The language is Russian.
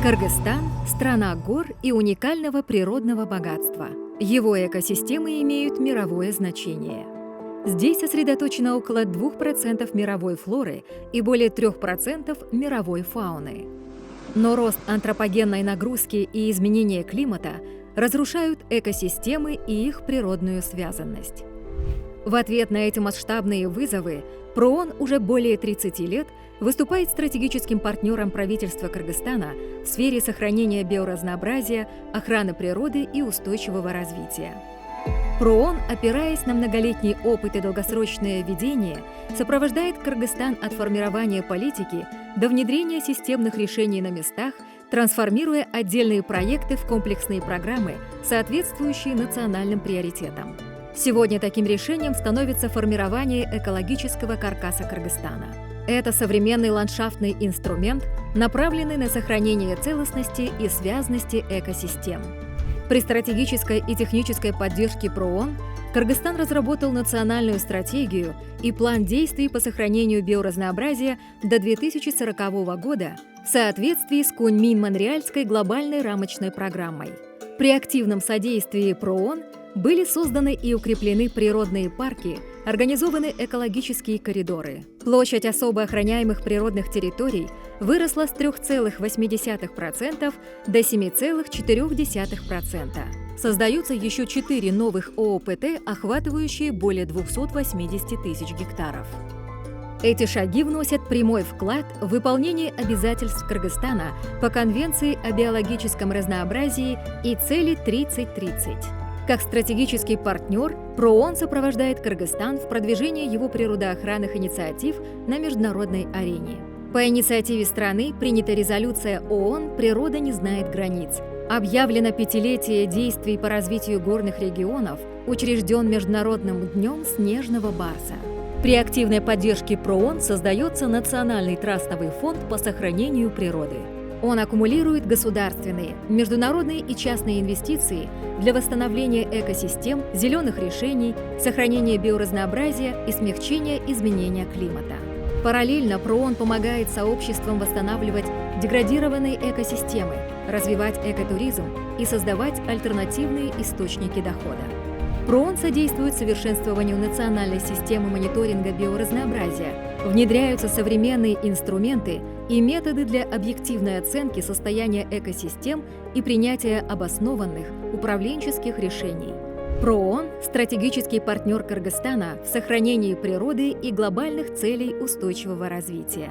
Кыргызстан – страна гор и уникального природного богатства. Его экосистемы имеют мировое значение. Здесь сосредоточено около 2% мировой флоры и более 3% мировой фауны. Но рост антропогенной нагрузки и изменение климата разрушают экосистемы и их природную связанность. В ответ на эти масштабные вызовы ПРООН уже более 30 лет выступает стратегическим партнером правительства Кыргызстана в сфере сохранения биоразнообразия, охраны природы и устойчивого развития. ПРООН, опираясь на многолетний опыт и долгосрочное видение, сопровождает Кыргызстан от формирования политики до внедрения системных решений на местах, трансформируя отдельные проекты в комплексные программы, соответствующие национальным приоритетам. Сегодня таким решением становится формирование экологического каркаса Кыргызстана. Это современный ландшафтный инструмент, направленный на сохранение целостности и связности экосистем. При стратегической и технической поддержке ПРООН Кыргызстан разработал национальную стратегию и план действий по сохранению биоразнообразия до 2040 года в соответствии с Куньмин-Монреальской глобальной рамочной программой. При активном содействии ПРООН были созданы и укреплены природные парки, организованы экологические коридоры. Площадь особо охраняемых природных территорий выросла с 3,8% до 7,4%. Создаются еще 4 новых ООПТ, охватывающие более 280 тысяч гектаров. Эти шаги вносят прямой вклад в выполнение обязательств Кыргызстана по Конвенции о биологическом разнообразии и цели 3030. Как стратегический партнер, ПРООН сопровождает Кыргызстан в продвижении его природоохранных инициатив на международной арене. По инициативе страны принята резолюция ООН «Природа не знает границ». Объявлено пятилетие действий по развитию горных регионов, учрежден Международным днем снежного барса. При активной поддержке ПРООН создается Национальный трастовый фонд по сохранению природы. Он аккумулирует государственные, международные и частные инвестиции для восстановления экосистем, зеленых решений, сохранения биоразнообразия и смягчения изменения климата. Параллельно ПРООН помогает сообществам восстанавливать деградированные экосистемы, развивать экотуризм и создавать альтернативные источники дохода. ПРООН содействует совершенствованию национальной системы мониторинга биоразнообразия, внедряются современные инструменты и методы для объективной оценки состояния экосистем и принятия обоснованных управленческих решений. ПРООН – стратегический партнер Кыргызстана в сохранении природы и глобальных целей устойчивого развития.